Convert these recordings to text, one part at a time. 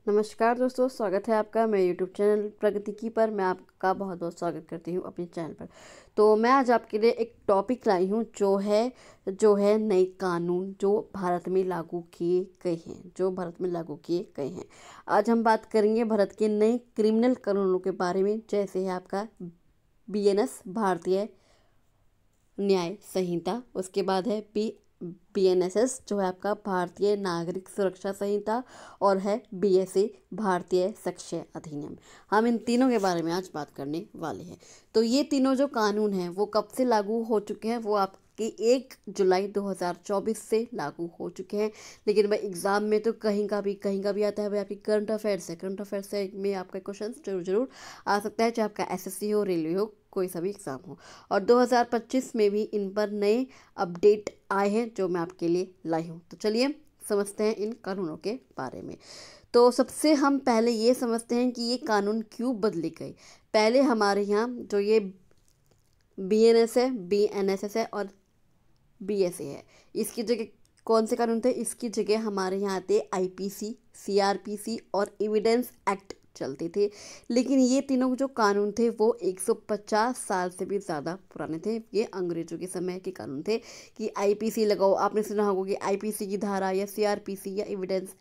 नमस्कार दोस्तों, स्वागत है आपका मेरे यूट्यूब चैनल प्रगति की पर। मैं आपका बहुत बहुत स्वागत करती हूँ अपने चैनल पर। तो मैं आज आपके लिए एक टॉपिक लाई हूँ जो है नए कानून जो भारत में लागू किए गए हैं। आज हम बात करेंगे भारत के नए क्रिमिनल कानूनों के बारे में, जैसे है आपका BNS भारतीय न्याय संहिता, उसके बाद है BNSS जो है आपका भारतीय नागरिक सुरक्षा संहिता, और है BSA भारतीय साक्ष्य अधिनियम। हम इन तीनों के बारे में आज बात करने वाले हैं। तो ये तीनों जो कानून हैं वो कब से लागू हो चुके हैं? वो आपके 1 जुलाई 2024 से लागू हो चुके हैं। लेकिन भाई एग्जाम में तो कहीं का भी आता है। भाई आपकी करंट अफेयर्स से में आपका क्वेश्चन जरूर आ सकता है, चाहे आपका SSC हो, रेलवे हो, कोई सा भी एग्ज़ाम हो। और 2025 में भी इन पर नए अपडेट आए हैं जो मैं आपके लिए लाई हूँ। तो चलिए समझते हैं इन कानूनों के बारे में। तो सबसे हम पहले ये समझते हैं कि ये कानून क्यों बदले गए। पहले हमारे यहाँ जो ये BNS है, BNSS है और BSA है, इसकी जगह कौन से कानून थे? इसकी जगह हमारे यहाँ आते IPC, CRPC और एविडेंस एक्ट चलते थे। लेकिन ये तीनों जो कानून थे वो 150 साल से भी ज़्यादा पुराने थे। ये अंग्रेजों के समय के कानून थे कि IPC लगाओ। आपने सुना होगा कि IPC की धारा या CRPC या एविडेंस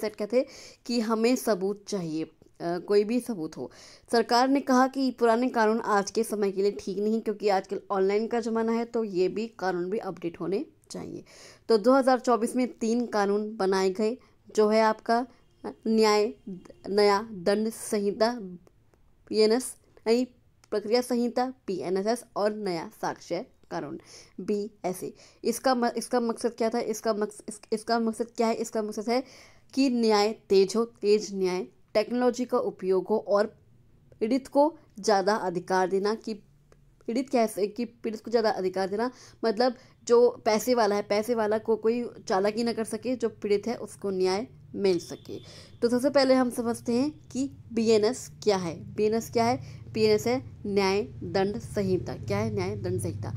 एक्ट क्या थे कि हमें सबूत चाहिए, कोई भी सबूत हो। सरकार ने कहा कि पुराने कानून आज के समय के लिए ठीक नहीं, क्योंकि आजकल ऑनलाइन का ज़माना है, तो ये भी कानून भी अपडेट होने चाहिए। तो 2024 में 3 कानून बनाए गए, जो है आपका नया दंड संहिता BNS, नई प्रक्रिया संहिता PNSS और नया साक्ष्य कानून BSA। इसका मकसद क्या था? इसका मकसद क्या है? इसका मकसद है कि न्याय तेज न्याय, टेक्नोलॉजी का उपयोग हो और पीड़ित को ज़्यादा अधिकार देना। पीड़ित को ज़्यादा अधिकार देना मतलब जो पैसे वाला है, पैसे वाला को कोई चालाकी न कर सके, जो पीड़ित है उसको न्याय मिल सके। तो सबसे पहले हम समझते हैं कि BNS क्या है। BNS है न्याय दंड संहिता। क्या है? न्याय दंड संहिता।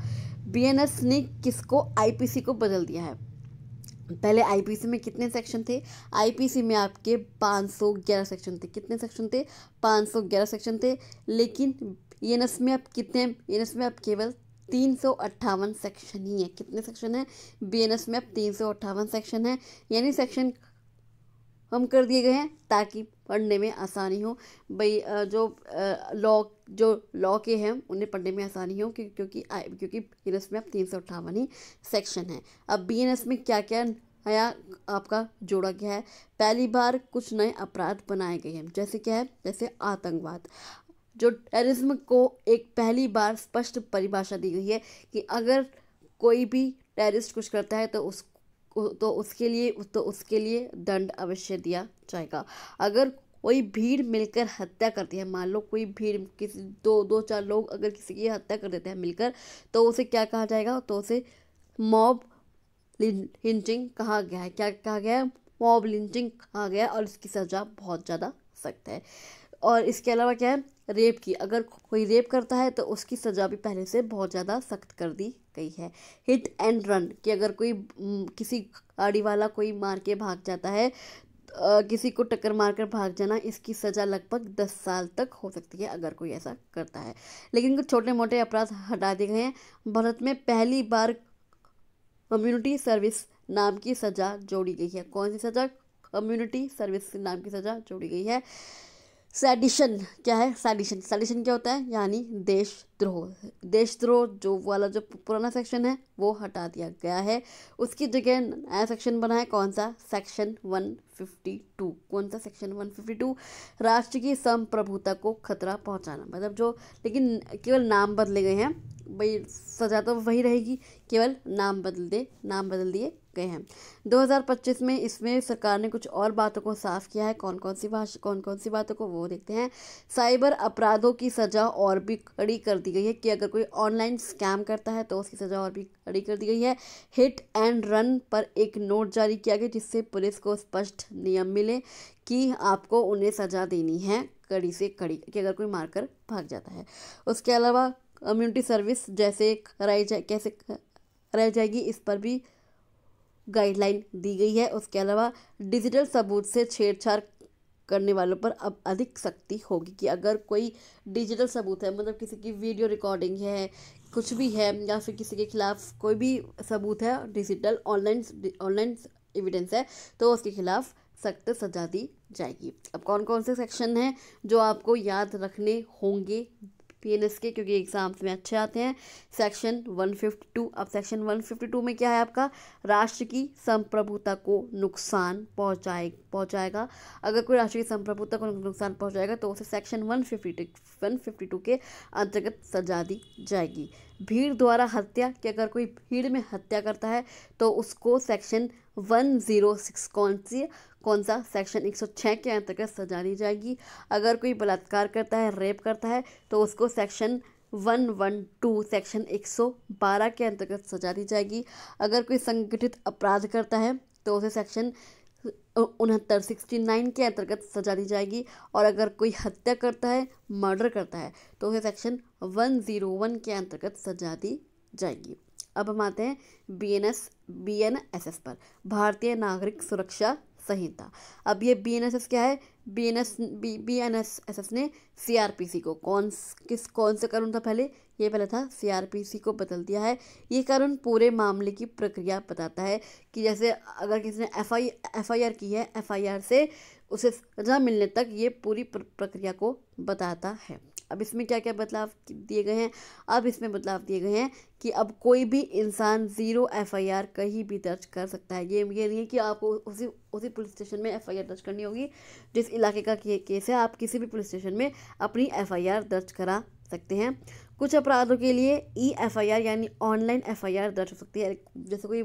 BNS ने किसको? IPC को बदल दिया है। पहले IPC में कितने सेक्शन थे? IPC में आपके 511 सेक्शन थे। कितने सेक्शन थे? 511 सेक्शन थे। लेकिन BNS में अब केवल 358 सेक्शन ही है। कितने सेक्शन है? BNS में अब 358 सेक्शन है। यानी सेक्शन हम कर दिए गए हैं ताकि पढ़ने में आसानी हो। भाई जो लॉ के हैं उन्हें पढ़ने में आसानी हो, क्योंकि BNS में अब 358 ही सेक्शन है। अब BNS में क्या क्या नया आपका जोड़ा गया है? पहली बार कुछ नए अपराध बनाए गए हैं। जैसे क्या है? जैसे आतंकवाद। जो टेररिज्म को एक पहली बार स्पष्ट परिभाषा दी गई है कि अगर कोई भी टेररिस्ट कुछ करता है तो उसके लिए दंड अवश्य दिया जाएगा। अगर कोई भीड़ मिलकर हत्या करती है, मान लो कोई भीड़, किसी दो चार लोग अगर किसी की हत्या कर देते हैं मिलकर, तो उसे क्या कहा जाएगा? तो उसे मॉब लिंचिंग कहा गया है। क्या कहा गया है? मॉब लिंचिंग कहा गया है, और इसकी सज़ा बहुत ज़्यादा सख्त है। और इसके अलावा क्या है? रेप की, अगर कोई रेप करता है तो उसकी सज़ा भी पहले से बहुत ज़्यादा सख्त कर दी गई है। हिट एंड रन, कि अगर कोई किसी गाड़ी वाला कोई मार के भाग जाता है, किसी को टक्कर मारकर भाग जाना, इसकी सज़ा लगभग 10 साल तक हो सकती है अगर कोई ऐसा करता है। लेकिन कुछ छोटे मोटे अपराध हटा दिए गए हैं। भारत में पहली बार कम्युनिटी सर्विस नाम की सज़ा जोड़ी गई है। कौन सी सज़ा? कम्युनिटी सर्विस नाम की सज़ा जोड़ी गई है। सेडिशन क्या है? सेडिशन क्या होता है? यानी देशद्रोह जो वाला जो पुराना सेक्शन है वो हटा दिया गया है। उसकी जगह नया सेक्शन बना है। कौन सा? सेक्शन 152। कौन सा? सेक्शन 152। राष्ट्र की संप्रभुता को खतरा पहुंचाना, मतलब जो, लेकिन केवल नाम बदले गए हैं। भाई सजा तो वही रहेगी, केवल नाम बदल दिए गए हैं। 2025 में इसमें सरकार ने कुछ और बातों को साफ किया है। कौन कौन सी बातों को, वो देखते हैं। साइबर अपराधों की सज़ा और भी कड़ी कर दी गई है, कि अगर कोई ऑनलाइन स्कैम करता है तो उसकी सज़ा और भी कड़ी कर दी गई है। हिट एंड रन पर एक नोट जारी किया गया, जिससे पुलिस को स्पष्ट नियम मिले कि आपको उन्हें सज़ा देनी है कड़ी से कड़ी, कि अगर कोई मारकर भाग जाता है। उसके अलावा कम्युनिटी सर्विस कैसे कराई जाएगी, इस पर भी गाइडलाइन दी गई है। उसके अलावा डिजिटल सबूत से छेड़छाड़ करने वालों पर अब अधिक सख्ती होगी कि अगर कोई डिजिटल सबूत है, मतलब किसी की वीडियो रिकॉर्डिंग है, कुछ भी है, या फिर किसी के खिलाफ कोई भी सबूत है, डिजिटल ऑनलाइन एविडेंस है, तो उसके खिलाफ सख्त सजा दी जाएगी। अब कौन कौन से सेक्शन हैं जो आपको याद रखने होंगे पीएनएस के, क्योंकि एग्जाम्स में अच्छे आते हैं। सेक्शन 152। अब सेक्शन 152 में क्या है आपका, राष्ट्र की संप्रभुता को नुकसान पहुंचाएगा। अगर कोई राष्ट्र की संप्रभुता को नुकसान पहुंचाएगा तो उसे सेक्शन 152 के अंतर्गत सजा दी जाएगी। भीड़ द्वारा हत्या, कि अगर कोई भीड़ में हत्या करता है तो उसको सेक्शन 106 कौन सा सेक्शन 106 के अंतर्गत सजा दी जाएगी। अगर कोई बलात्कार करता है, रेप करता है, तो उसको सेक्शन 112 सेक्शन 112 के अंतर्गत सजा दी जाएगी। अगर कोई संगठित अपराध करता है तो उसे सेक्शन 69 के अंतर्गत सजा दी जाएगी। और अगर कोई हत्या करता है, मर्डर करता है, तो उसे सेक्शन 101 के अंतर्गत सजा दी जाएगी। अब हम आते हैं BNSS पर, भारतीय नागरिक सुरक्षा संहिता। अब ये BNSS क्या है, BNSS ने CRPC को कौन से कानून था पहले, ये पहले था, CRPC को बदल दिया है। ये कानून पूरे मामले की प्रक्रिया बताता है कि जैसे अगर किसी ने FIR की है, FIR से उसे सजा मिलने तक ये पूरी प्रक्रिया को बताता है। अब इसमें क्या क्या बदलाव दिए गए हैं, अब इसमें बदलाव दिए गए हैं कि अब कोई भी इंसान 0 FIR कहीं भी दर्ज कर सकता है। ये नहीं है कि आपको उसी पुलिस स्टेशन में FIR दर्ज करनी होगी जिस इलाके का केस है, आप किसी भी पुलिस स्टेशन में अपनी FIR दर्ज करा सकते हैं। कुछ अपराधों के लिए EFIR यानी ऑनलाइन FIR दर्ज हो सकती है। जैसे कोई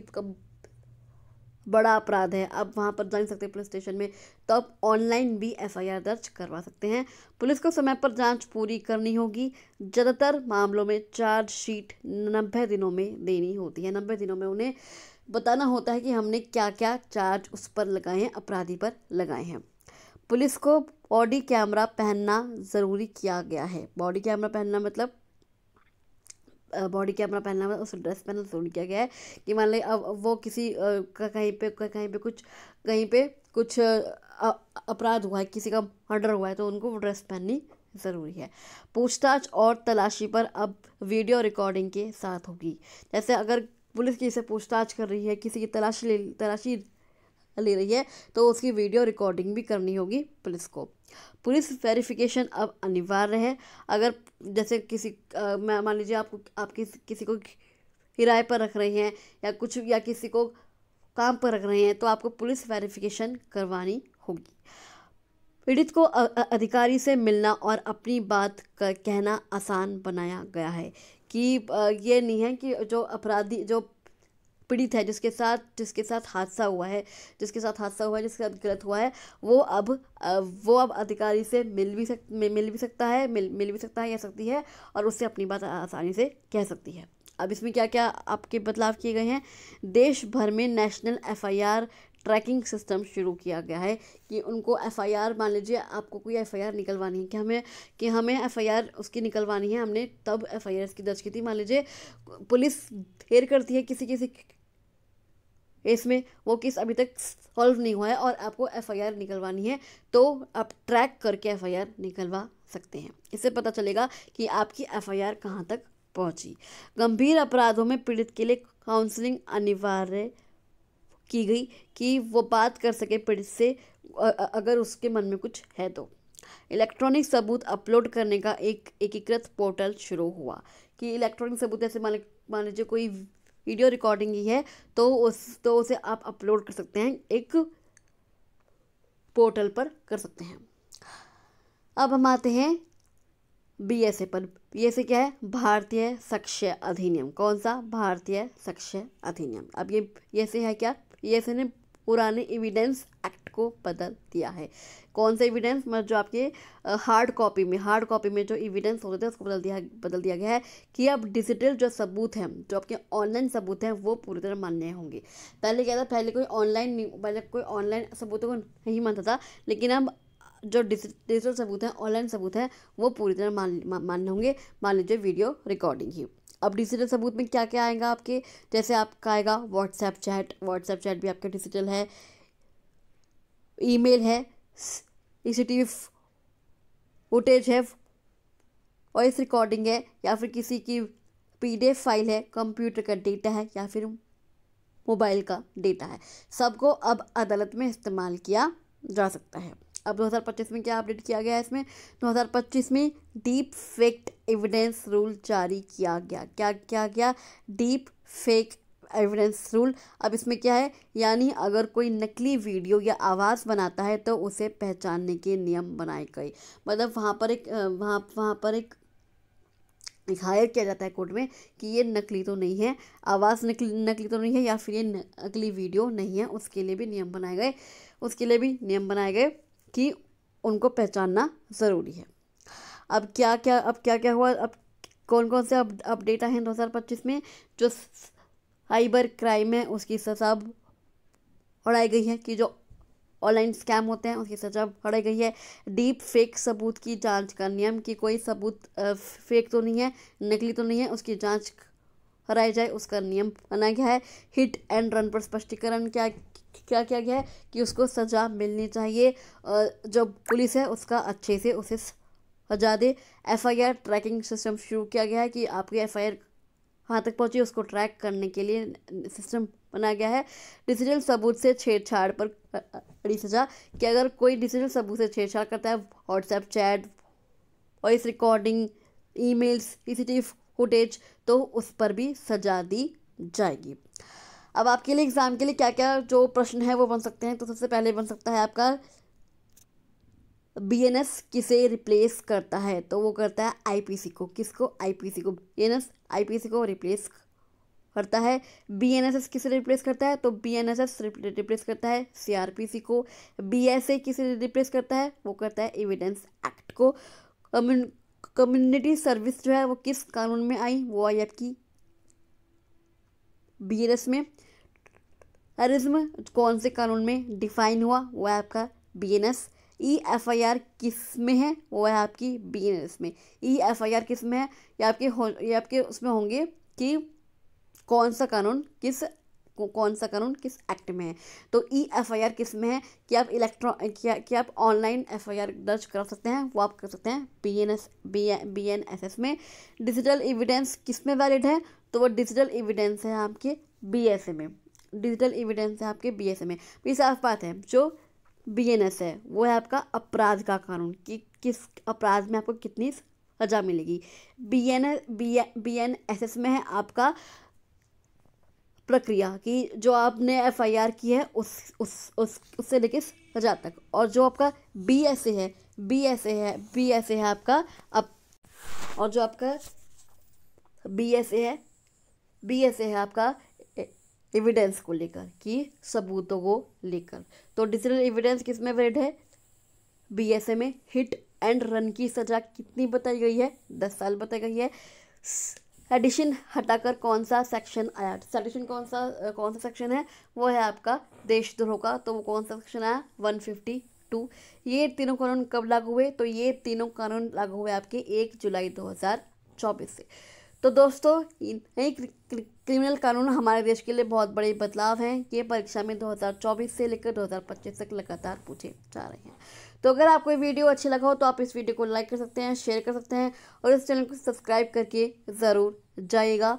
बड़ा अपराध है, आप वहाँ पर जा नहीं सकते पुलिस स्टेशन में, तो आप ऑनलाइन भी FIR दर्ज करवा सकते हैं। पुलिस को समय पर जांच पूरी करनी होगी। ज़्यादातर मामलों में चार्जशीट 90 दिनों में देनी होती है। 90 दिनों में उन्हें बताना होता है कि हमने क्या क्या चार्ज उस पर लगाए हैं, अपराधी पर लगाए हैं। पुलिस को बॉडी कैमरा पहनना ज़रूरी किया गया है। बॉडी कैमरा पहनना मतलब उस ड्रेस पहनना ज़रूरी किया गया है कि मान लें अब वो किसी कहीं पे कुछ अपराध हुआ है, किसी का मर्डर हुआ है, तो उनको वो ड्रेस पहननी ज़रूरी है। पूछताछ और तलाशी पर अब वीडियो रिकॉर्डिंग के साथ होगी। जैसे अगर पुलिस किसी से पूछताछ कर रही है, किसी की तलाशी ले रही है, तो उसकी वीडियो रिकॉर्डिंग भी करनी होगी पुलिस को। पुलिस वेरिफिकेशन अब अनिवार्य है। अगर जैसे मान लीजिए आप किसी को किराए पर रख रहे हैं या किसी को काम पर रख रहे हैं, तो आपको पुलिस वेरिफिकेशन करवानी होगी। पीड़ित को अधिकारी से मिलना और अपनी बात कहना आसान बनाया गया है कि ये नहीं है कि जो पीड़ित है, जिसके साथ हादसा हुआ है, जिसके साथ गलत हुआ है, वो अब अधिकारी से मिल भी सकता है या सकती है, और उससे अपनी बात आसानी से कह सकती है। अब इसमें क्या क्या आपके बदलाव किए गए हैं, देश भर में नेशनल FIR ट्रैकिंग सिस्टम शुरू किया गया है कि उनको FIR, मान लीजिए आपको कोई FIR निकलवानी है कि हमें FIR उसकी निकलवानी है, हमने तब FIR इसकी दर्ज की थी। मान लीजिए पुलिस देर करती है किसी केस में, वो केस अभी तक सॉल्व नहीं हुआ है और आपको FIR निकलवानी है, तो आप ट्रैक करके FIR निकलवा सकते हैं। इससे पता चलेगा कि आपकी FIR कहाँ तक पहुँची। गंभीर अपराधों में पीड़ित के लिए काउंसलिंग अनिवार्य की गई कि वो बात कर सके पीड़ित से अगर उसके मन में कुछ है तो। इलेक्ट्रॉनिक सबूत अपलोड करने का एक एकीकृत पोर्टल शुरू हुआ कि इलेक्ट्रॉनिक सबूत, जैसे मान लीजिए कोई वीडियो रिकॉर्डिंग ही है तो उसे आप अपलोड कर सकते हैं, एक पोर्टल पर कर सकते हैं। अब हम आते हैं BSA पर। BSA क्या है, भारतीय साक्ष्य अधिनियम। कौन सा, भारतीय साक्ष्य अधिनियम। अब ये BSA है क्या, BSA ने पुराने एविडेंस एक्ट को बदल दिया है। कौन सा एविडेंस, मतलब जो आपके हार्ड कॉपी में जो एविडेंस होते थे उसको बदल दिया गया है कि अब डिजिटल जो सबूत हैं, जो आपके ऑनलाइन सबूत हैं, वो पूरी तरह मान्य होंगे। पहले क्या था, पहले कोई ऑनलाइन सबूतों को नहीं मानता था, लेकिन अब जो डिजिटल सबूत हैं, ऑनलाइन सबूत हैं, वो पूरी तरह मान्य होंगे। मान लीजिए वीडियो रिकॉर्डिंग ही। अब डिजिटल सबूत में क्या क्या आएगा आपके, जैसे आपका आएगा व्हाट्सएप चैट भी आपका डिजिटल है, ईमेल है, सीसीटीवी फुटेज है, वॉइस रिकॉर्डिंग है, या फिर किसी की पीडीएफ फाइल है, कंप्यूटर का डेटा है, या फिर मोबाइल का डेटा है, सबको अब अदालत में इस्तेमाल किया जा सकता है। अब 2025 में क्या अपडेट किया गया है, इसमें 2025 में डीप फेक एविडेंस रूल जारी किया गया। क्या गया? Deep fake evidence rule. अब इसमें क्या है, यानी अगर कोई नकली वीडियो या आवाज़ बनाता है तो उसे पहचानने के नियम बनाए गए। मतलब वहाँ पर एक हायर किया जाता है कोर्ट में कि ये नकली तो नहीं है, आवाज़ नकली तो नहीं है, या फिर ये नकली वीडियो नहीं है। उसके लिए भी नियम बनाए गए कि उनको पहचानना ज़रूरी है। अब क्या क्या हुआ, अब कौन से अपडेट आए हैं 2025 में। जो साइबर क्राइम है उसकी सज़ा बढ़ाई गई है, कि जो ऑनलाइन स्कैम होते हैं उसकी सज़ा बढ़ाई गई है। डीप फेक सबूत की जांच का नियम, कि कोई सबूत फेक तो नहीं है, नकली तो नहीं है, उसकी जांच कराई जाए, उसका नियम बनाया गया है। हिट एंड रन पर स्पष्टीकरण क्या किया गया है कि उसको सज़ा मिलनी चाहिए, जो पुलिस है उसका अच्छे से उसे सजा दे। एफआईआर ट्रैकिंग सिस्टम शुरू किया गया है, कि आपकी एफआईआर कहाँ तक पहुँची उसको ट्रैक करने के लिए सिस्टम बनाया गया है। डिजिटल सबूत से छेड़छाड़ पर बड़ी सजा, कि अगर कोई डिजिटल सबूत से छेड़छाड़ करता है, WhatsApp chat, voice recording, emails, CCTV footage, तो उस पर भी सजा दी जाएगी। अब आपके लिए एग्ज़ाम के लिए क्या क्या जो प्रश्न है वो बन सकते हैं, तो सबसे पहले बन सकता है आपका बीएनएस किसे रिप्लेस करता है, तो वो करता है आईपीसी को। किसको? आईपीसी को। बीएनएस आईपीसी को रिप्लेस करता है। बीएनएसएस किसे रिप्लेस करता है, तो बीएनएसएस रिप्लेस करता है सीआरपीसी को। बीएसए किसे रिप्लेस करता है, वो करता है एविडेंस एक्ट को। कम्युनिटी सर्विस जो है वो किस कानून में आई, वो आई आपकी बीएनएस में। टेररिज्म कौन से कानून में डिफाइन हुआ, वो है आपका बीएनएस। ईएफआईआर किस में है, वो है आपकी बीएनएस में। ईएफआईआर किस में है, ये आपके उसमें होंगे कि कौन सा कानून किस एक्ट में है। तो ईएफआईआर किस में है, कि आप कि आप ऑनलाइन एफआईआर दर्ज कर सकते हैं, वो आप कर सकते हैं बीएनएसएस में। डिजिटल एविडेंस किस में वैलिड है, तो वो डिजिटल एविडेंस है आपके बीएसए में। ये साफ बात है। जो बीएनएस है वो है आपका अपराध का कानून, कि किस अपराध में आपको कितनी सजा मिलेगी। बीएनएसएस में है आपका प्रक्रिया, कि जो आपने एफआईआर की है उससे लेके सजा तक। और जो आपका बीएसए है आपका और जो आपका बीएसए है आपका एविडेंस को लेकर, कि सबूतों को लेकर। तो डिजिटल एविडेंस किस में वैलिड है, बीएसए में। हिट एंड रन की सजा कितनी बताई गई है, 10 साल बताई गई है। एडिशन हटाकर कौन सा सेक्शन आया, सेडिशन कौन सा सेक्शन है, वो है आपका देशद्रोह का। तो वो कौन सा सेक्शन आया, 152। ये तीनों कानून कब लागू हुए, तो ये तीनों कानून लागू हुए आपके 1 जुलाई 2024 से। तो दोस्तों नई क्रिमिनल कानून हमारे देश के लिए बहुत बड़े बदलाव हैं। ये परीक्षा में 2024 से लेकर 2025 तक लगातार पूछे जा रहे हैं। तो अगर आपको ये वीडियो अच्छा लगा हो तो आप इस वीडियो को लाइक कर सकते हैं, शेयर कर सकते हैं, और इस चैनल को सब्सक्राइब करके ज़रूर जाइएगा,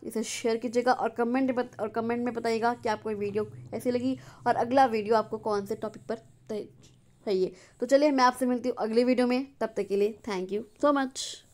इसे शेयर कीजिएगा, और कमेंट में बताइएगा कि आपको ये वीडियो कैसी लगी, और अगला वीडियो आपको कौन से टॉपिक पर चाहिए। तो चलिए मैं आपसे मिलती हूँ अगले वीडियो में, तब तक के लिए थैंक यू सो मच।